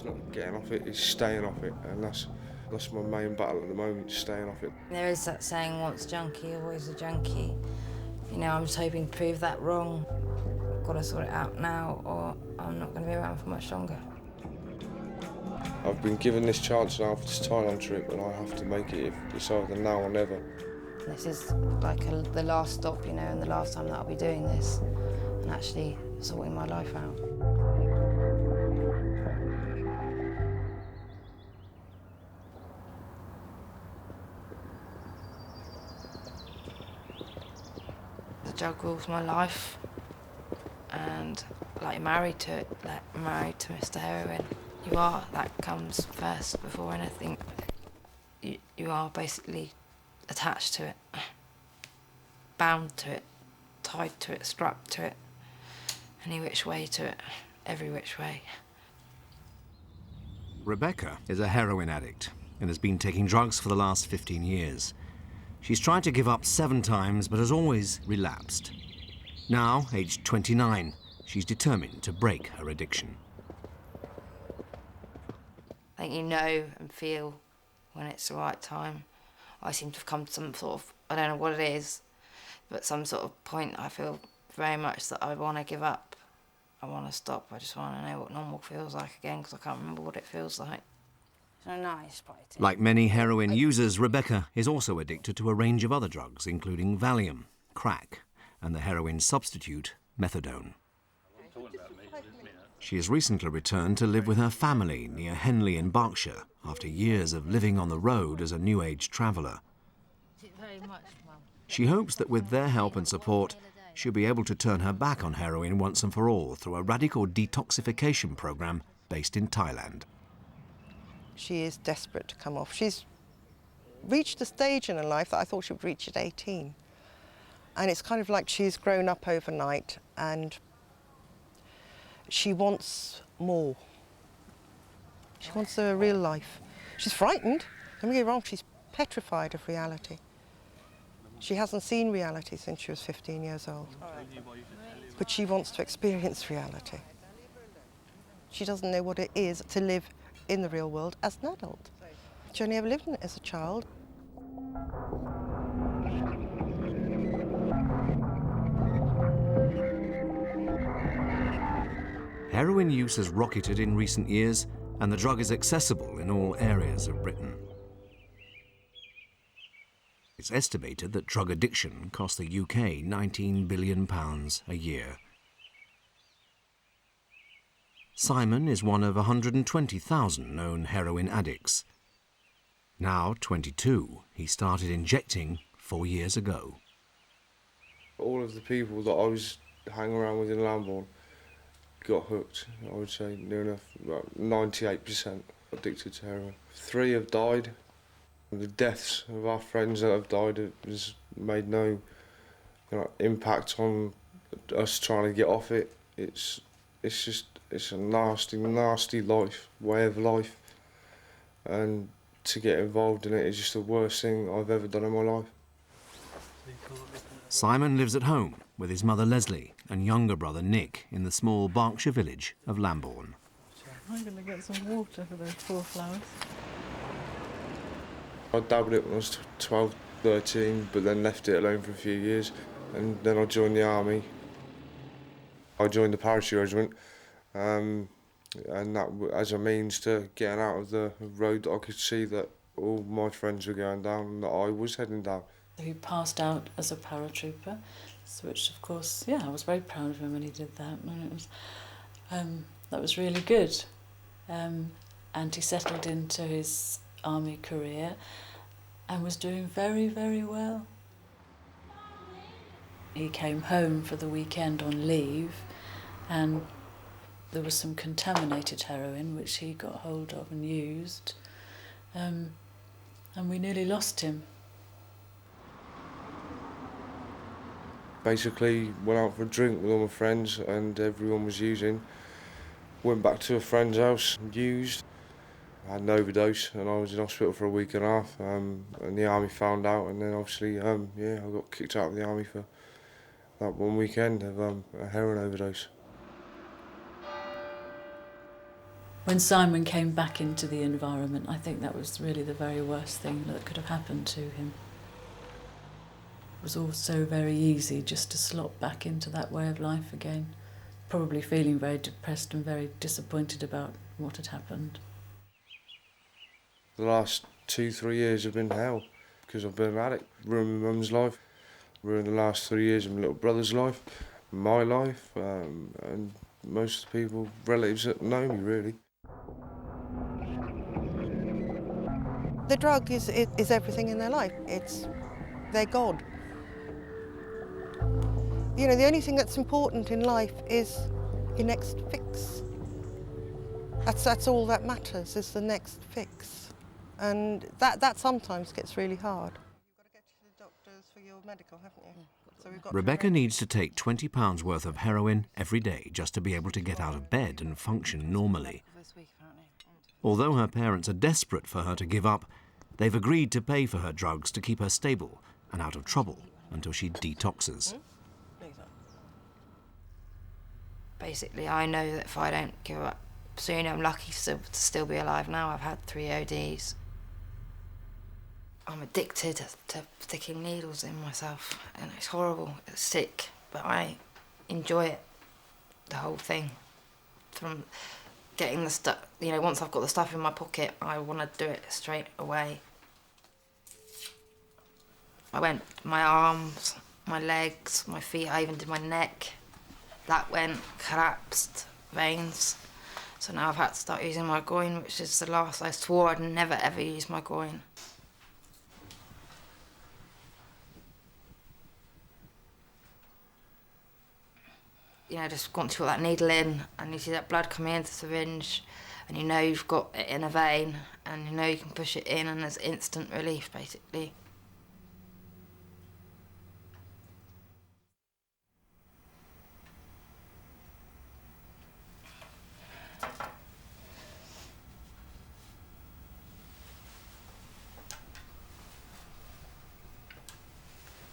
It's not getting off it, it's staying off it, and that's my main battle at the moment, staying off it. There is that saying, once junkie, always a junkie. You know, I'm just hoping to prove that wrong. I've got to sort it out now, or I'm not going to be around for much longer. I've been given this chance now for this Thailand trip, and I have to make it. It's either now or never. This is like the last stop, you know, and the last time that I'll be doing this and actually sorting my life out. The drug rules my life, and like married to it, like married to Mr. Heroin. You are, that comes first before anything. You are basically attached to it, bound to it, tied to it, strapped to it, any which way to it, every which way. Rebecca is a heroin addict and has been taking drugs for the last 15 years. She's tried to give up 7 times, but has always relapsed. Now, aged 29, she's determined to break her addiction. I think you know and feel when it's the right time. I seem to have come to some sort of, I don't know what it is, but some sort of point I feel very much that I want to give up. I want to stop. I just want to know what normal feels like again, because I can't remember what it feels like. So nice, like many heroin users, Rebecca is also addicted to a range of other drugs, including valium, crack, and the heroin substitute, methadone. She has recently returned to live with her family near Henley in Berkshire after years of living on the road as a New Age traveller. She hopes that with their help and support, she'll be able to turn her back on heroin once and for all through a radical detoxification programme based in Thailand. She is desperate to come off. She's reached a stage in her life that I thought she would reach at 18. And it's kind of like she's grown up overnight and she wants more. She wants a real life. She's frightened, don't get me wrong, she's petrified of reality. She hasn't seen reality since she was 15 years old. But she wants to experience reality. She doesn't know what it is to live in the real world as an adult. She only ever lived in it as a child. Heroin use has rocketed in recent years, and the drug is accessible in all areas of Britain. It's estimated that drug addiction costs the UK £19 billion a year. Simon is one of 120,000 known heroin addicts. Now 22, he started injecting 4 years ago. All of the people that I was hanging around with in Lambourne got hooked. I would say near enough, about 98% addicted to heroin. 3 have died. The deaths of our friends that have died has made no impact on us trying to get off it. It's a nasty, nasty way of life, and to get involved in it is just the worst thing I've ever done in my life. Simon lives at home with his mother Leslie and younger brother Nick in the small Berkshire village of Lambourne. I'm going to get some water for those poor flowers. I dabbled it when I was 12, 13, but then left it alone for a few years, and then I joined the army. I joined the parachute regiment, and that as a means to getting out of the road that I could see that all my friends were going down and that I was heading down. He passed out as a paratrooper, which of course, yeah, I was very proud of him when he did that. And it was, that was really good. And he settled into his army career and was doing very, very well. He came home for the weekend on leave, and there was some contaminated heroin which he got hold of and used, and we nearly lost him. Basically went out for a drink with all my friends and everyone was using. Went back to a friend's house and used. I had an overdose and I was in hospital for a week and a half, and the army found out, and then obviously I got kicked out of the army for that one weekend of a heroin overdose. When Simon came back into the environment, I think that was really the very worst thing that could have happened to him. It was all so very easy just to slot back into that way of life again, probably feeling very depressed and very disappointed about what had happened. The last 2-3 years have been hell because I've been an addict. Ruined my mum's life, ruined the last 3 years of my little brother's life, my life, and most of the people, relatives that know me, really. The drug is everything in their life. It's their God. You know, the only thing that's important in life is your next fix. That's all that matters, is the next fix. And that sometimes gets really hard. You've got to get to the doctors for your medical, haven't you? So we've got Rebecca needs to take £20 worth of heroin every day just to be able to get out of bed and function normally. Although her parents are desperate for her to give up, they've agreed to pay for her drugs to keep her stable and out of trouble until she detoxes. Basically, I know that if I don't give up soon, I'm lucky to still be alive now. I've had 3 ODs. I'm addicted to sticking needles in myself, and it's horrible, it's sick, but I enjoy it, the whole thing. From getting the stuff, you know, once I've got the stuff in my pocket, I want to do it straight away. I went my arms, my legs, my feet, I even did my neck. That went, collapsed, veins. So now I've had to start using my groin, which is the last. I swore I'd never ever use my groin. You know, just once you put that needle in and you see that blood coming into the syringe and you know you've got it in a vein and you know you can push it in and there's instant relief, basically.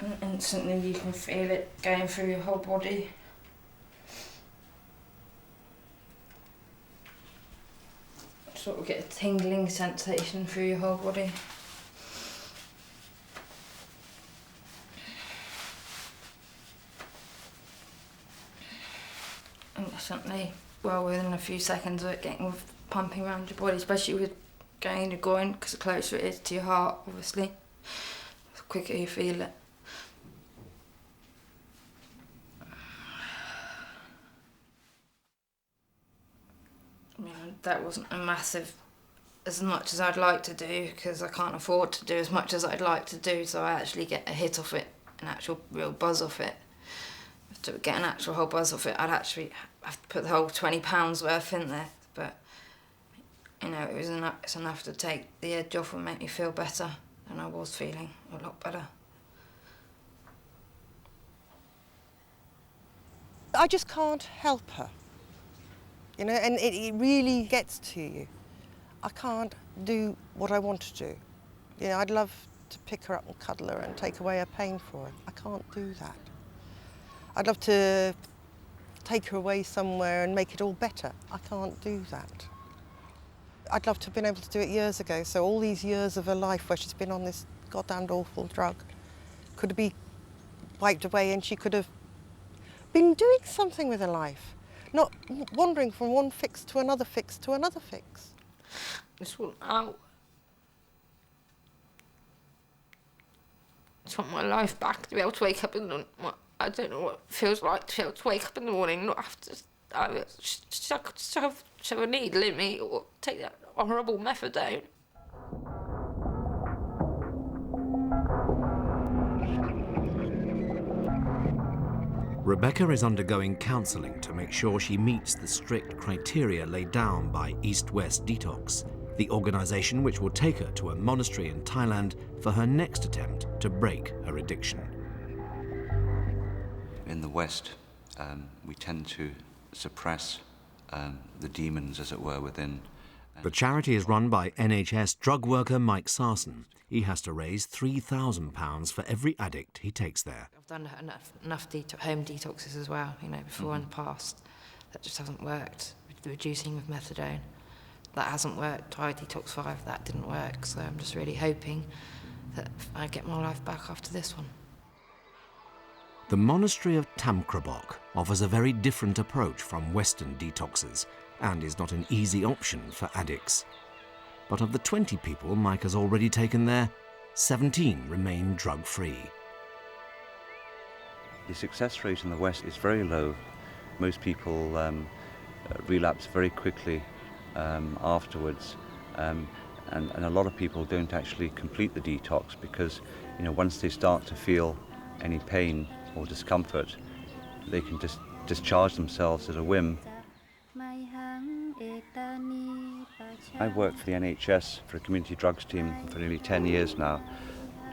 And instantly you can feel it going through your whole body. Sort of get a tingling sensation through your whole body. Instantly, well within a few seconds of it getting pumping around your body, especially with going in your groin, because the closer it is to your heart, obviously, the quicker you feel it. I mean, that wasn't a massive, as much as I'd like to do, because I can't afford to do as much as I'd like to do, so I actually get a hit off it, an actual real buzz off it. To get an actual whole buzz off it, I'd actually have to put the whole £20 worth in there, but, you know, it's enough to take the edge off and make me feel better, and I was feeling a lot better. I just can't help her. You know, and it really gets to you. I can't do what I want to do. You know, I'd love to pick her up and cuddle her and take away her pain for her. I can't do that. I'd love to take her away somewhere and make it all better. I can't do that. I'd love to have been able to do it years ago, so all these years of her life where she's been on this goddamned awful drug could be wiped away and she could have been doing something with her life. Not wandering from one fix to another fix to another fix. Just want out. Just want my life back, to be able to wake up in the... I don't know what it feels like to be able to wake up in the morning and not have to either shove a needle in me or take that horrible methadone. Rebecca is undergoing counselling to make sure she meets the strict criteria laid down by East West Detox, the organisation which will take her to a monastery in Thailand for her next attempt to break her addiction. In the West, we tend to suppress the demons, as it were, within. The charity is run by NHS drug worker Mike Sarson. He has to raise £3,000 for every addict he takes there. I've done enough home detoxes as well, you know, before in the past. That just hasn't worked, with the reducing of methadone. that hasn't worked. Tried Detox 5, that didn't work. So I'm just really hoping that I get my life back after this one. The monastery of Thamkrabok offers a very different approach from Western detoxes and is not an easy option for addicts. But of the 20 people Mike has already taken there, 17 remain drug-free. The success rate in the West is very low. Most people relapse very quickly afterwards, and a lot of people don't actually complete the detox because, you know, once they start to feel any pain or discomfort, they can just discharge themselves at a whim. I've worked for the NHS for a community drugs team for nearly 10 years now,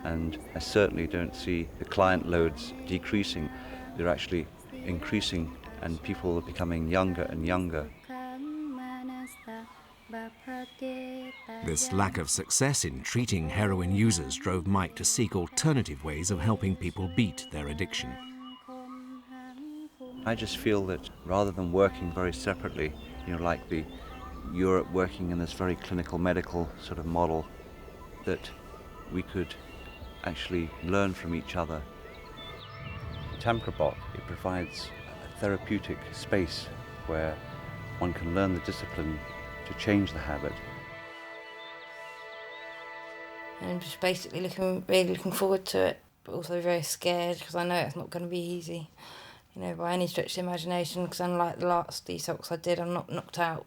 and I certainly don't see the client loads decreasing. They're actually increasing, and people are becoming younger and younger. This lack of success in treating heroin users drove Mike to seek alternative ways of helping people beat their addiction. I just feel that rather than working very separately, you know, like the Europe working in this very clinical medical sort of model, that we could actually learn from each other. Thamkrabok, it provides a therapeutic space where one can learn the discipline to change the habit. And I'm just basically really looking forward to it, but also very scared because I know it's not going to be easy, you know, by any stretch of the imagination, because unlike the last detox I did, I'm not knocked out